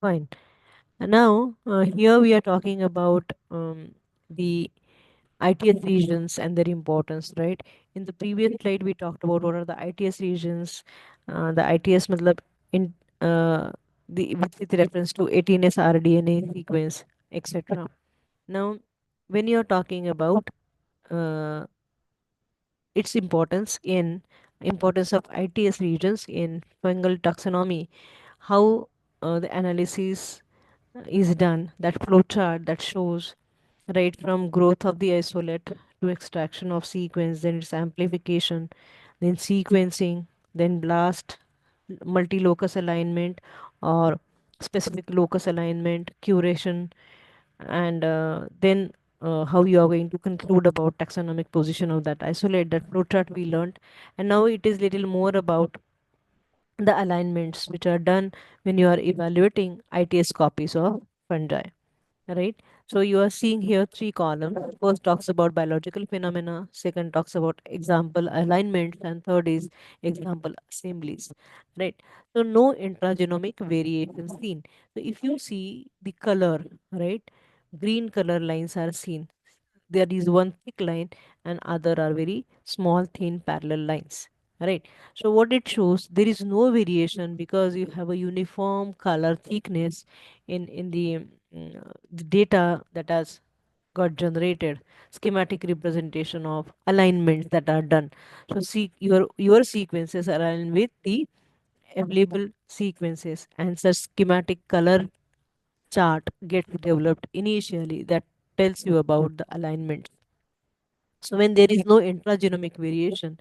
Fine. And now, here we are talking about the ITS regions and their importance, right? In the previous slide, we talked about what are the ITS regions. The ITS, matlab, in with reference to 18S rDNA sequence, etc. Now, when you're talking about uh, its importance of ITS regions in fungal taxonomy, how the analysis is done, that flow chart that shows right from growth of the isolate to extraction of sequence, then its amplification, then sequencing, then blast, multi-locus alignment or specific locus alignment, curation, and then how you are going to conclude about taxonomic position of that isolate. That flowchart we learned, and now it is little more about the alignments which are done when you are evaluating ITS copies of fungi, right? So you are seeing here three columns. First talks about biological phenomena, second talks about example alignments, and third is example assemblies, right? So no intragenomic variation seen. So if you see the color, right, green color lines are seen. There is one thick line and other are very small thin parallel lines, right? So what it shows, there is no variation because you have a uniform color thickness in the data that has got generated, schematic representation of alignments that are done. So see your sequences align with the available sequences, and such schematic color chart gets developed initially that tells you about the alignment. So when there is no intragenomic variation,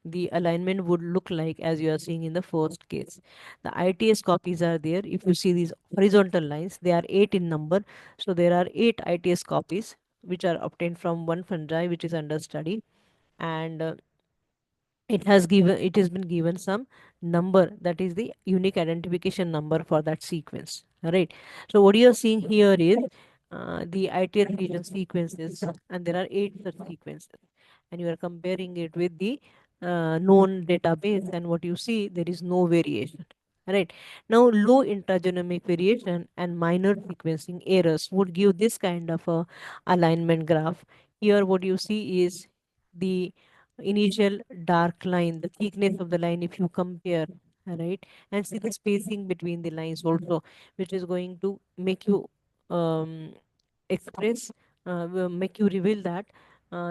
the alignment would look like as you are seeing in the first case. The ITS copies are there. If you see these horizontal lines, they are 8 in number. So there are 8 ITS copies which are obtained from one fungi which is under study. And it has been given some number, that is the unique identification number for that sequence. All right. So what you are seeing here is the ITS region sequences, and there are 8 such sequences, and you are comparing it with the known database, and what you see, there is no variation. Right. Now, low intragenomic variation and minor sequencing errors would give this kind of a alignment graph. Here, what you see is the initial dark line, the thickness of the line, if you compare, right, and see the spacing between the lines also, which is going to make you um, express, will make you reveal that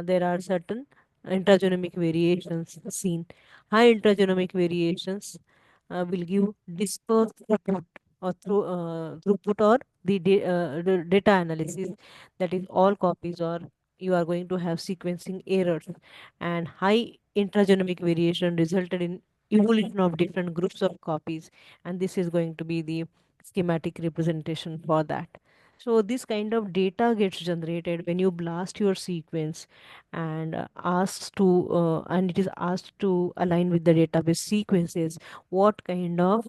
there are certain intragenomic variations seen. High intragenomic variations will give dispersed throughput or throughput or the data analysis, that is all copies, or you are going to have sequencing errors, and high intragenomic variation resulted in evolution of different groups of copies, and this is going to be the schematic representation for that. So this kind of data gets generated when you blast your sequence and and it is asked to align with the database sequences. What kind of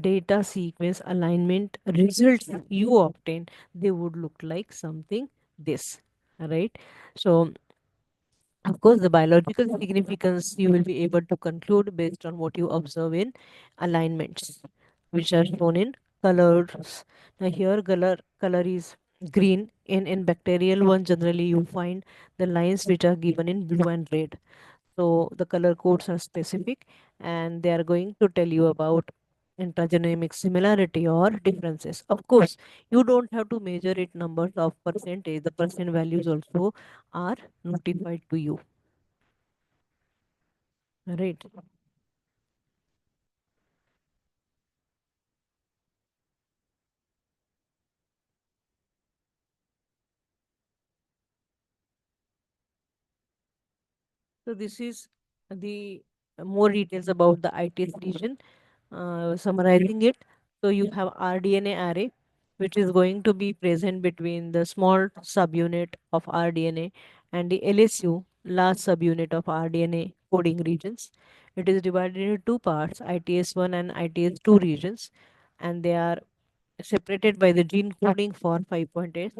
data sequence alignment results you obtain, they would look like something this, right? So of course, the biological significance you will be able to conclude based on what you observe in alignments, which are shown in colors. Now here color is green. In bacterial one, generally you find the lines which are given in blue and red. So the color codes are specific, and they are going to tell you about intragenomic similarity or differences. Of course, you don't have to measure it numbers of percentage. The percent values also are notified to you. Right. So this is the more details about the ITS region. Summarizing it, so you have rDNA array, which is going to be present between the small subunit of rDNA and the LSU, large subunit of rDNA coding regions. It is divided into two parts, ITS1 and ITS2 regions, and they are separated by the gene coding for 5.8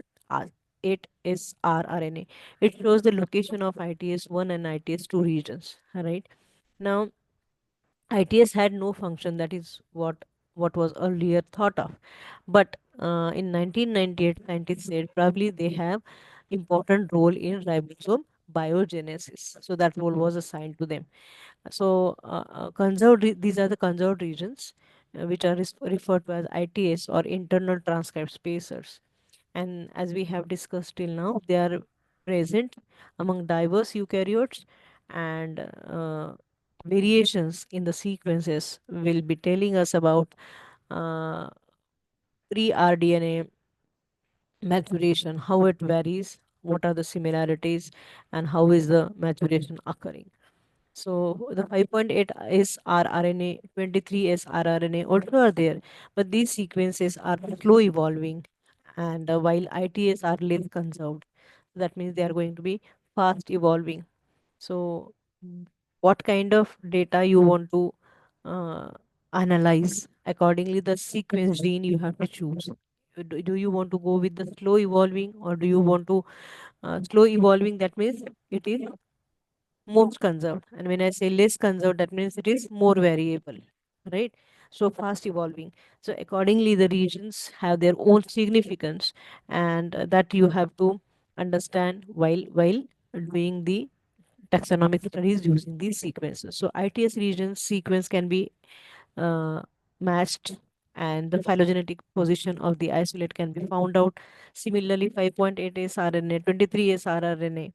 8S rRNA. It shows the location of ITS1 and ITS2 regions. Right now, ITS had no function. That is what. what was earlier thought of. But in 1998, scientists said probably they have important role in ribosome biogenesis. So that role was assigned to them. So these are the conserved regions, which are referred to as ITS or internal transcript spacers. And as we have discussed till now, they are present among diverse eukaryotes, and variations in the sequences will be telling us about uh, pre-rDNA maturation, how it varies, what are the similarities, and how is the maturation occurring. So the 5.8 is rRNA, 23 is rRNA also are there, but these sequences are slow evolving, and while ITS are less conserved, that means they are going to be fast evolving. So, what kind of data you want to uh, analyze? Accordingly, the sequence gene you have to choose. Do you want to go with the slow evolving, or do you want to slow evolving? That means it is most conserved, and when I say less conserved, that means it is more variable, right? So fast evolving. So accordingly, the regions have their own significance, and that you have to understand while doing the taxonomic studies using these sequences. So ITS region sequence can be uh, matched, and the phylogenetic position of the isolate can be found out. Similarly, 5.8 is RNA, 23 is rRNA.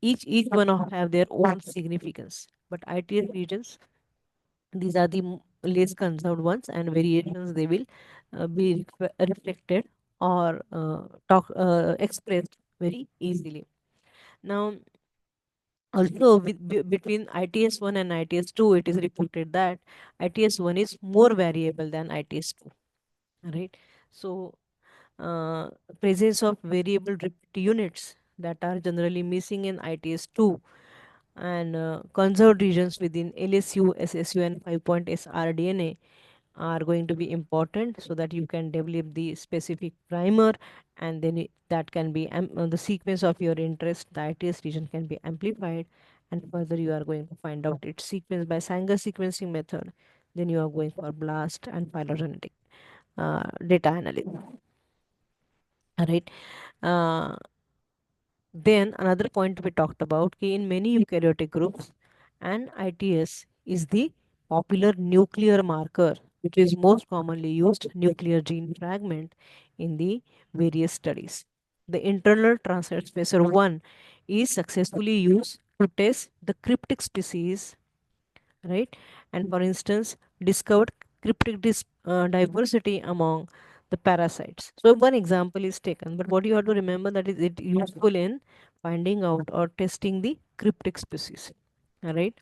Each one of have their own significance. But ITS regions, these are the less conserved ones, and variations they will be reflected or expressed very easily. Now, also, between ITS1 and ITS2, it is reported that ITS1 is more variable than ITS2. Right. So, uh, presence of variable repeat units that are generally missing in ITS2, and conserved regions within LSU, SSU, and 5-point sRDNA are going to be important, so that you can develop the specific primer, and then that can be the sequence of your interest, the ITS region can be amplified, and further you are going to find out its sequence by Sanger sequencing method. Then you are going for BLAST and phylogenetic data analysis. All right. Uh, then another point we talked about, in many eukaryotic groups, and ITS is the popular nuclear marker, which is most commonly used nuclear gene fragment in the various studies. The internal transit spacer 1 is successfully used to test the cryptic species, right? And for instance, discovered cryptic diversity among the parasites. So one example is taken, but what you have to remember that is it useful in finding out or testing the cryptic species. All right.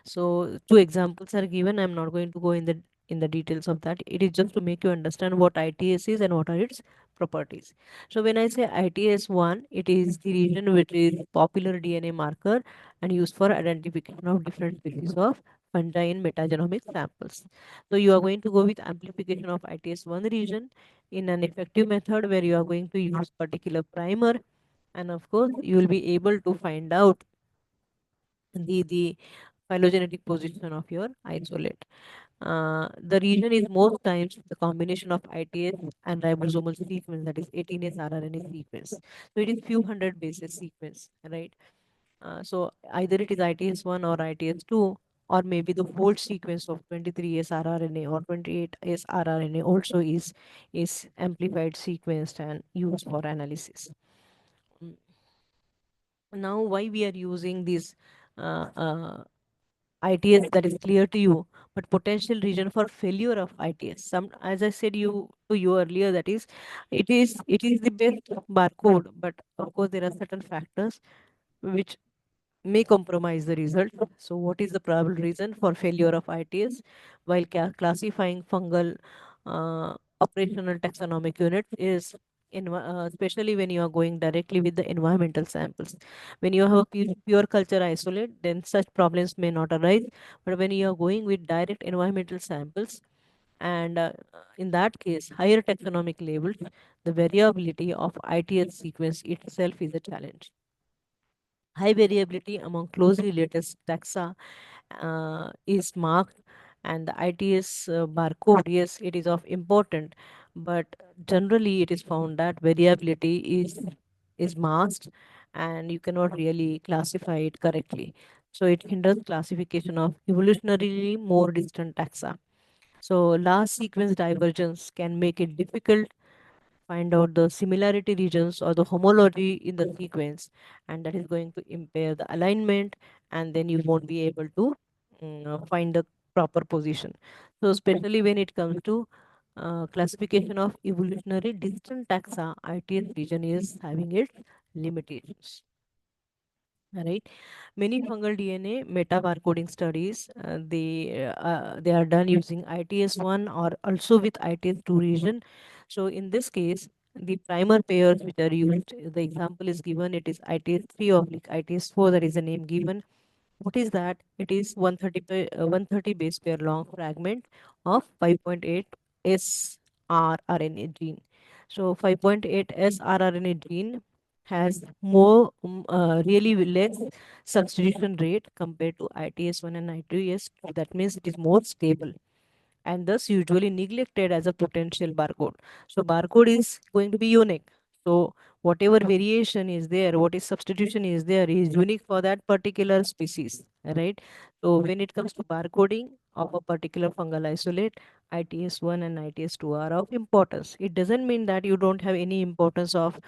So two examples are given. I'm not going to go in the details of that. It is just to make you understand what ITS is and what are its properties. So when I say ITS1, it is the region which is popular DNA marker and used for identification of different species of fungi in metagenomic samples. So you are going to go with amplification of ITS1 region in an effective method where you are going to use particular primer, and of course you will be able to find out the phylogenetic position of your isolate. The region is most times the combination of ITS and ribosomal sequence, that is 18S rRNA sequence. So it is few hundred bases sequence, right? So either it is ITS1 or ITS2, or maybe the whole sequence of 23S rRNA or 28S rRNA also is amplified, sequenced, and used for analysis. Mm, Now, why we are using this uh, uh, ITS, that is clear to you, but potential reason for failure of ITS. Some, as I said to you earlier, that is, it is the best barcode, but of course there are certain factors which may compromise the result. So, what is the probable reason for failure of ITS? While classifying fungal operational taxonomic unit is especially when you are going directly with the environmental samples. When you have a pure culture isolate, then such problems may not arise. But when you are going with direct environmental samples, and in that case, higher taxonomic labels, the variability of ITS sequence itself is a challenge. High variability among closely related taxa is marked, And the ITS barcode, yes, it is of important, but generally it is found that variability is masked, and you cannot really classify it correctly. So it hinders classification of evolutionarily more distant taxa. So large sequence divergence can make it difficult find out the similarity regions or the homology in the sequence, and that is going to impair the alignment, and then you won't be able to find the proper position. So especially when it comes to classification of evolutionary distant taxa, ITS region is having its limitations. Right, many fungal DNA metabarcoding studies, they are done using ITS1 or also with ITS2 region. So in this case, the primer pairs which are used, the example is given, it is ITS3 oblique ITS4, that is the name given. What is that? It is 130 base pair long fragment of 5.8 srRNA gene. So 5.8 srRNA gene has more really less substitution rate compared to ITS1 and ITS2. That means it is more stable and thus usually neglected as a potential barcode. So barcode is going to be unique. So whatever variation is there, what is substitution is there, is unique for that particular species, right? So when it comes to barcoding of a particular fungal isolate, ITS1 and ITS2 are of importance. It doesn't mean that you don't have any importance of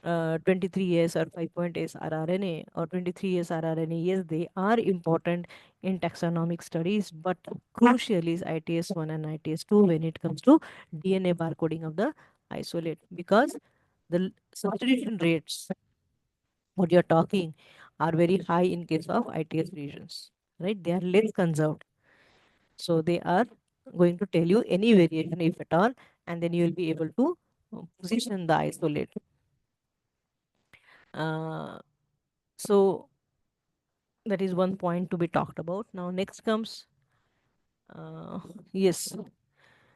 23S or 5.S rRNA or 23S rRNA. Yes, they are important in taxonomic studies, but crucial is ITS1 and ITS2 when it comes to DNA barcoding of the isolate, because the substitution rates, what you're talking, are very high in case of ITS regions, right? They are less conserved. So they are going to tell you any variation, if at all, and then you will be able to position the isolate. Uh, so that is one point to be talked about. Now, next comes, yes,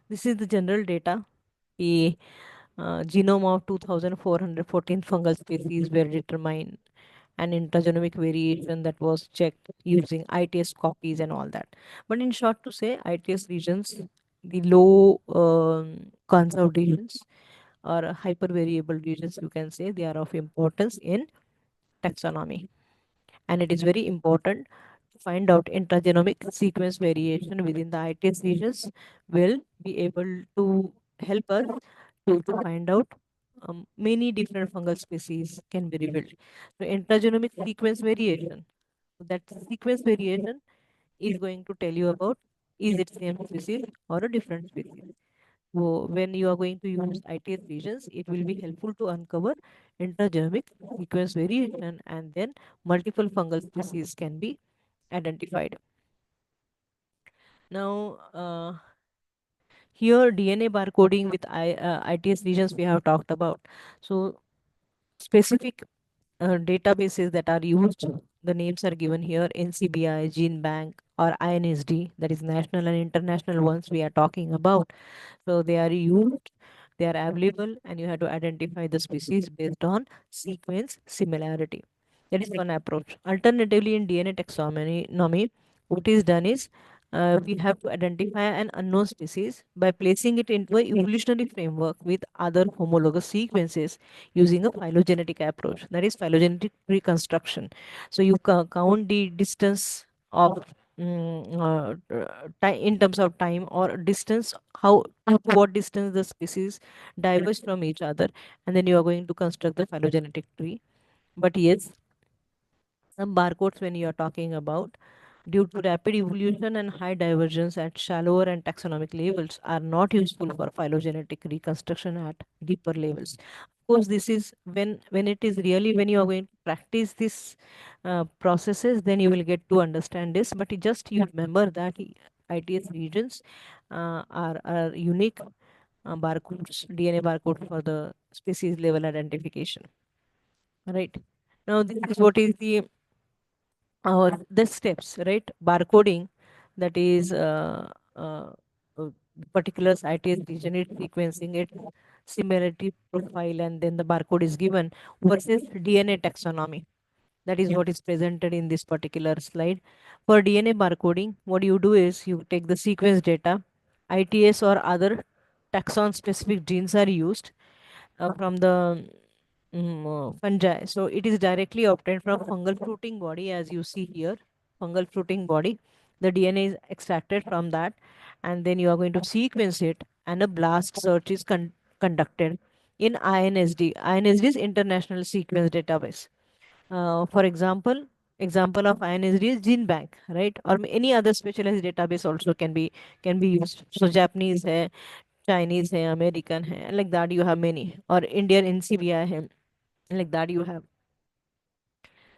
this is the general data. The genome of 2,414 fungal species were determined, and intragenomic variation that was checked using ITS copies and all that. But in short, to say, ITS regions, the low conserved regions or hypervariable regions, you can say, they are of importance in taxonomy, and it is very important to find out intragenomic sequence variation within the ITS regions will be able to help us to find out many different fungal species can be revealed. So intragenomic sequence variation, so that sequence variation is going to tell you about is it same species or a different species. So when you are going to use ITS regions, it will be helpful to uncover intragenomic sequence variation, and then multiple fungal species can be identified. Now, here DNA barcoding with ITS regions we have talked about. So specific databases that are used, the names are given here: NCBI, GeneBank, or INSD, that is national and international ones we are talking about. So they are used, they are available, and you have to identify the species based on sequence similarity. That is one approach. Alternatively, in DNA taxonomy, what is done is we have to identify an unknown species by placing it into a evolutionary framework with other homologous sequences using a phylogenetic approach. That is phylogenetic reconstruction. So you count the distance of in terms of time or distance, how to what distance the species diverge from each other, and then you are going to construct the phylogenetic tree. But yes, some barcodes, when you are talking about, due to rapid evolution and high divergence at shallower and taxonomic levels, are not useful for phylogenetic reconstruction at deeper levels. Of course, this is when it is really, when you are going to practice this processes, then you will get to understand this. But just you remember that ITS regions are unique barcodes, DNA barcode for the species level identification. Right. Now, this is what is the steps, right? Barcoding, that is uh, particular ITS region, it sequencing it, similarity profile, and then the barcode is given versus DNA taxonomy. That is what is presented in this particular slide. For DNA barcoding, what you do is you take the sequence data, ITS or other taxon specific genes are used from the fungi. So it is directly obtained from fungal fruiting body, as you see here, fungal fruiting body. The DNA is extracted from that, and then you are going to sequence it, and a blast search is conducted in INSD. INSD is International Sequence Database. For example of INSD is Gene Bank, right? Or any other specialized database also can be used. So Japanese hai, Chinese hai, American hai, like that you have many, or Indian NCBI hai, like that you have.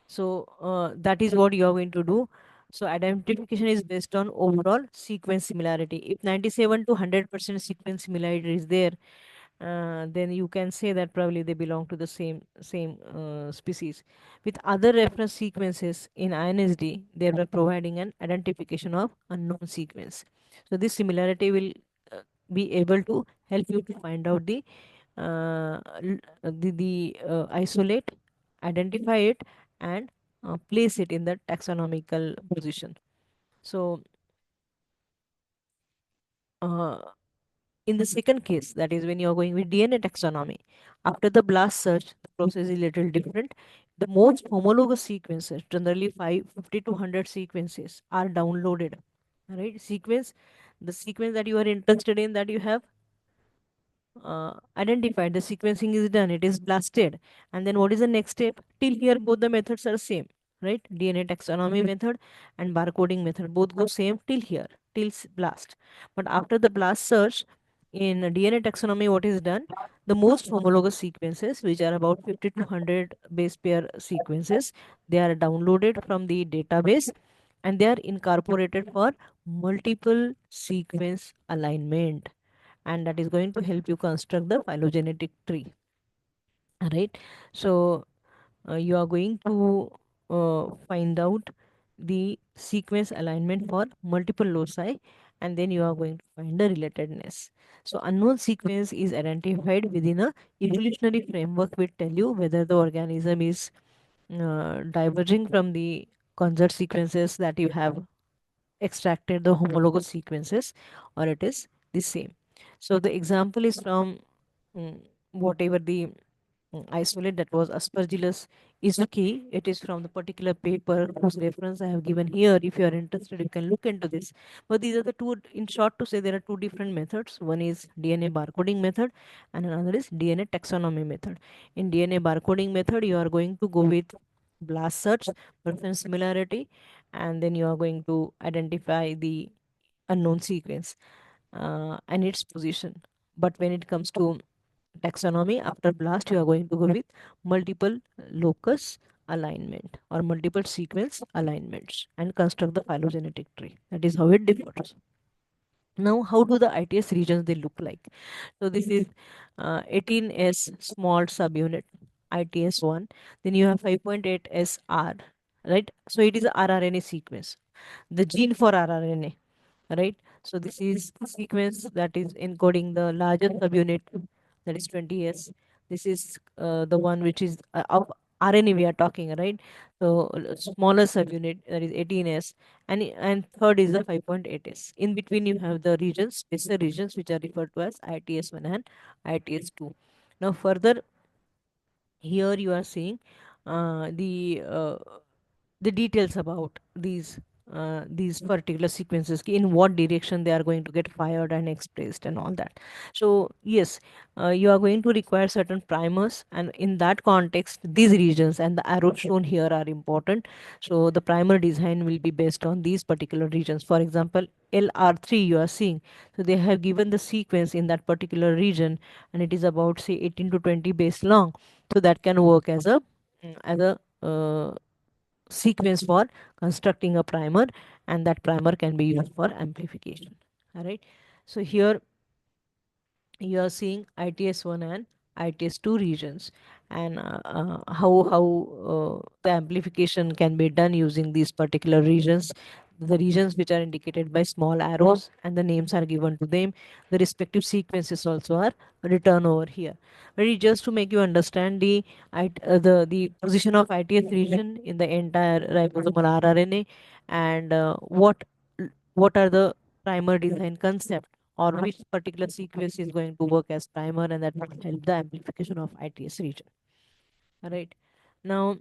So that is what you are going to do. So identification is based on overall sequence similarity. If 97 to 100% sequence similarity is there, then you can say that probably they belong to the same species. With other reference sequences in INSD, they were providing an identification of unknown sequence. So this similarity will be able to help you to find out the isolate, identify it, and place it in the taxonomical position. So uh, in the second case, that is when you are going with DNA taxonomy, after the blast search, the process is a little different. The most homologous sequences, generally 50 to 100 sequences, are downloaded. Right? The sequence that you are interested in, that you have identified, the sequencing is done, it is blasted. And then what is the next step? Till here, both the methods are same, right? DNA taxonomy method and barcoding method both go same till here, till blast. But after the blast search, in DNA taxonomy, what is done? The most homologous sequences, which are about 50 to 100 base pair sequences, they are downloaded from the database, and they are incorporated for multiple sequence alignment, and that is going to help you construct the phylogenetic tree. Right? So you are going to find out the sequence alignment for multiple loci, and then you are going to find the relatedness. So unknown sequence is identified within a evolutionary framework will tell you whether the organism is diverging from the conserved sequences that you have extracted, the homologous sequences, or it is the same. So the example is from whatever the isolate, that was Aspergillus izuki. It is from the particular paper whose reference I have given here. If you are interested, you can look into this. But these are the two, in short to say, there are two different methods. One is DNA barcoding method and another is DNA taxonomy method. In DNA barcoding method, you are going to go with blast search, percent similarity, and then you are going to identify the unknown sequence and its position. But when it comes to taxonomy, after blast, you are going to go with multiple locus alignment or multiple sequence alignments and construct the phylogenetic tree. That is how it differs. Now, how do the ITS regions they look like? So this is 18S small subunit, ITS1. Then you have 5.8SR, right? So it is a rRNA sequence, the gene for rRNA, right? So this is the sequence that is encoding the larger subunit, that is 20S. This is the one which is of RNA we are talking, right? So smaller subunit, that is 18S, and third is the 5.8S. In between you have the regions, spacer regions, which are referred to as ITS1 and ITS2. Now further, here you are seeing the details about these particular sequences, in what direction they are going to get fired and expressed and all that. So yes, you are going to require certain primers, and in that context these regions and the arrows shown here are important. So the primer design will be based on these particular regions. For example, LR3 you are seeing, so they have given the sequence in that particular region, and it is about say 18 to 20 base long. So that can work as a sequence for constructing a primer, and that primer can be used for amplification. All right. So here you are seeing ITS1 and ITS2 regions, and how the amplification can be done using these particular regions. the regions which are indicated by small arrows and the names are given to them. The respective sequences also are written over here. Ready, just to make you understand the position of ITS region in the entire ribosomal rRNA, and what are the primer design concept, or which particular sequence is going to work as primer, and that will help the amplification of ITS region. All right. Now,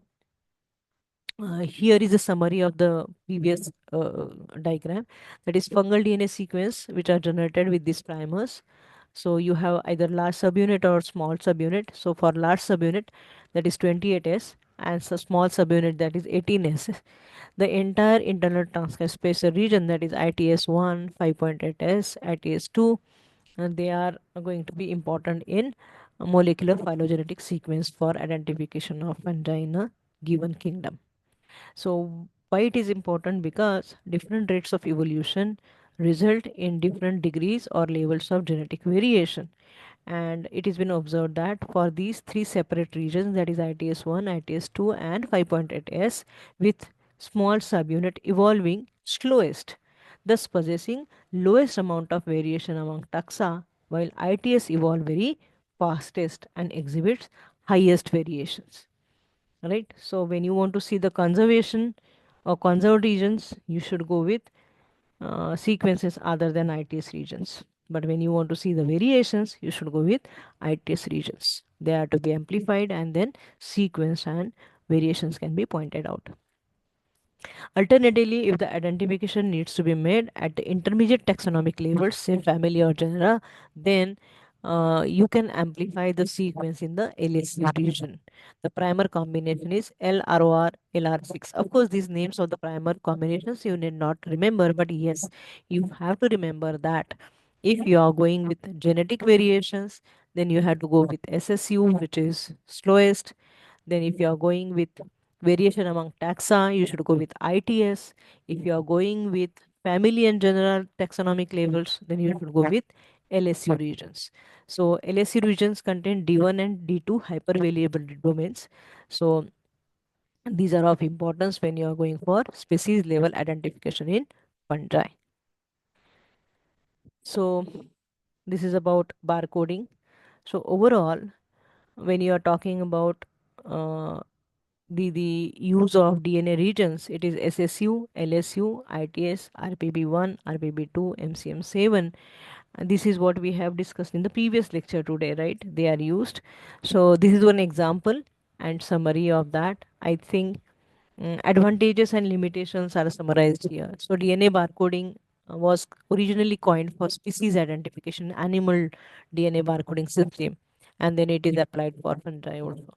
here is a summary of the previous diagram. That is fungal DNA sequence which are generated with these primers. So you have either large subunit or small subunit. So for large subunit, that is 28S, and so small subunit, that is 18S. The entire internal transcript spacer region, that is ITS1, 5.8S, ITS2, they are going to be important in molecular phylogenetic sequence for identification of fungi in a given kingdom. So why it is important? Because different rates of evolution result in different degrees or levels of genetic variation. And it has been observed that for these three separate regions, that is ITS1, ITS2, and 5.8S, with small subunit evolving slowest, thus possessing lowest amount of variation among taxa, while ITS evolve very fastest and exhibits highest variations. Right? So when you want to see the conservation or conserved regions, you should go with sequences other than ITS regions. But when you want to see the variations, you should go with ITS regions. They are to be amplified, and then sequence and variations can be pointed out. Alternatively, if the identification needs to be made at the intermediate taxonomic levels, say family or genera, then you can amplify the sequence in the LSU region. The primer combination is LROR, LR6. Of course, these names of the primer combinations you need not remember, but yes, you have to remember that if you are going with genetic variations, then you have to go with SSU, which is slowest. Then if you are going with variation among taxa, you should go with ITS. If you are going with family and general taxonomic levels, then you should go with LSU regions. So LSU regions contain D1 and D2 hypervariable domains. So these are of importance when you are going for species level identification in fungi. So this is about barcoding. So overall, when you are talking about uh, the use of DNA regions, it is SSU, LSU, ITS, RPB1, RPB2, MCM7. And this is what we have discussed in the previous lecture today, right? They are used. So this is one example and summary of that. I think advantages and limitations are summarized here. So DNA barcoding was originally coined for species identification, animal DNA barcoding system, and then it is applied for fungi also.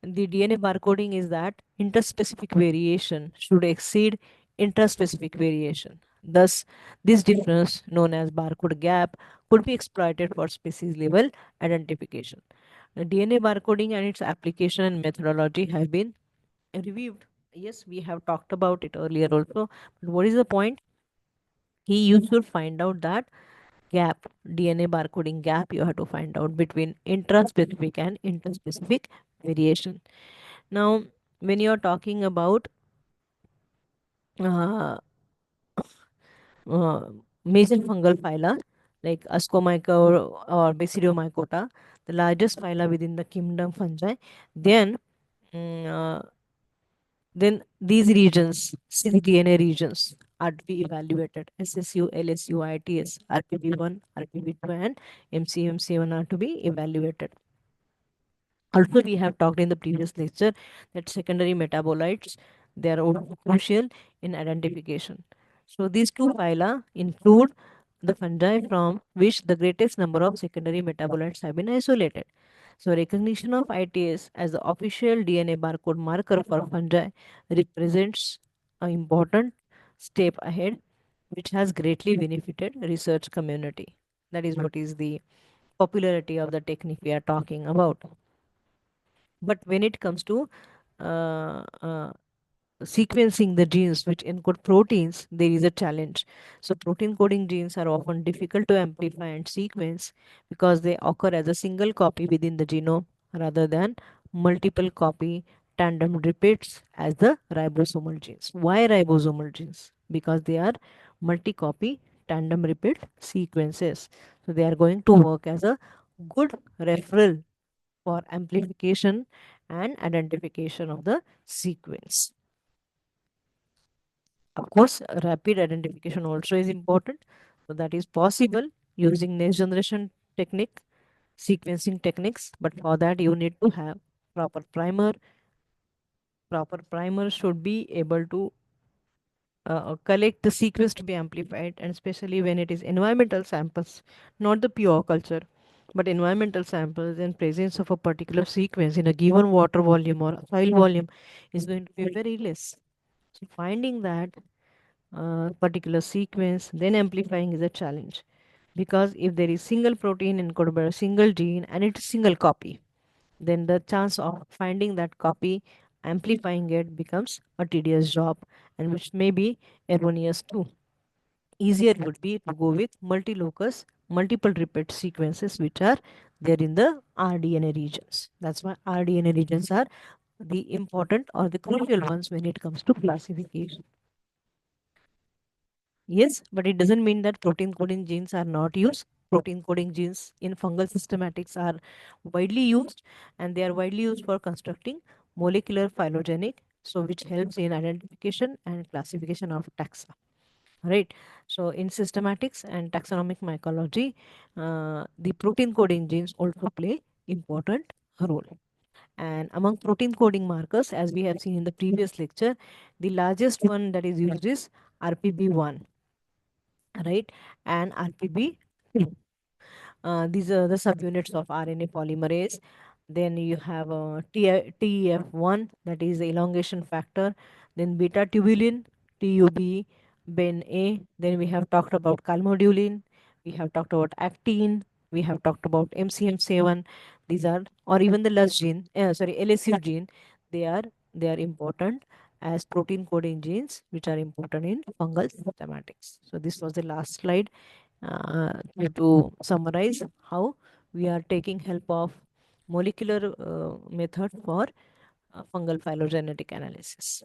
The DNA barcoding is that interspecific variation should exceed intraspecific variation. Thus, this difference, known as barcode gap, could be exploited for species level identification. The DNA barcoding and its application and methodology have been reviewed. Yes, we have talked about it earlier also. But what is the point? You should find out that gap, DNA barcoding gap, you have to find out between intraspecific and interspecific variation. Now, when you're talking about uh, uh, major fungal phyla like Ascomyca or Basidiomycota, the largest phyla within the kingdom fungi, then mm, uh, then these regions, cDNA regions, are to be evaluated. SSU, LSU, ITS, RPB1, RPB2, and MCMC1 are to be evaluated. Also, we have talked in the previous lecture that secondary metabolites, they are also crucial in identification. So these two phyla include the fungi from which the greatest number of secondary metabolites have been isolated. So recognition of ITS as the official DNA barcode marker for fungi represents an important step ahead, which has greatly benefited research community. That is what is the popularity of the technique we are talking about. But when it comes to uh, uh, sequencing the genes which encode proteins, there is a challenge. So, protein coding genes are often difficult to amplify and sequence because they occur as a single copy within the genome rather than multiple copy tandem repeats as the ribosomal genes. Why ribosomal genes? Because they are multi-copy tandem repeat sequences. So they are going to work as a good referral for amplification and identification of the sequence. Of course, rapid identification also is important. So that is possible using next generation technique, sequencing techniques. But for that, you need to have proper primer. Proper primer should be able to collect the sequence to be amplified, and especially when it is environmental samples, not the pure culture, but environmental samples and presence of a particular sequence in a given water volume or soil volume is going to be very less. So finding that particular sequence, then amplifying is a challenge. Because if there is single protein encoded by a single gene and it's single copy, then the chance of finding that copy, amplifying it becomes a tedious job, and which may be erroneous too. Easier would be to go with multi-locus, multiple repeat sequences which are there in the rDNA regions. That's why rDNA regions are the important or the crucial ones when it comes to classification. Yes, but it doesn't mean that protein coding genes are not used. Protein coding genes in fungal systematics are widely used, and they are widely used for constructing molecular phylogenetic, so which helps in identification and classification of taxa. Right. So in systematics and taxonomic mycology, the protein coding genes also play important role. And among protein coding markers, as we have seen in the previous lecture, the largest one that is used is RPB1, right, and RPB2. These are the subunits of RNA polymerase. Then you have TEF1, that is the elongation factor. Then beta tubulin, TUB, Ben A. Then we have talked about calmodulin. We have talked about actin. We have talked about MCM7. These are, or even the LUS gene, LSU gene. They are they are important as protein coding genes, which are important in fungal systematics. So this was the last slide to summarize how we are taking help of molecular method for fungal phylogenetic analysis.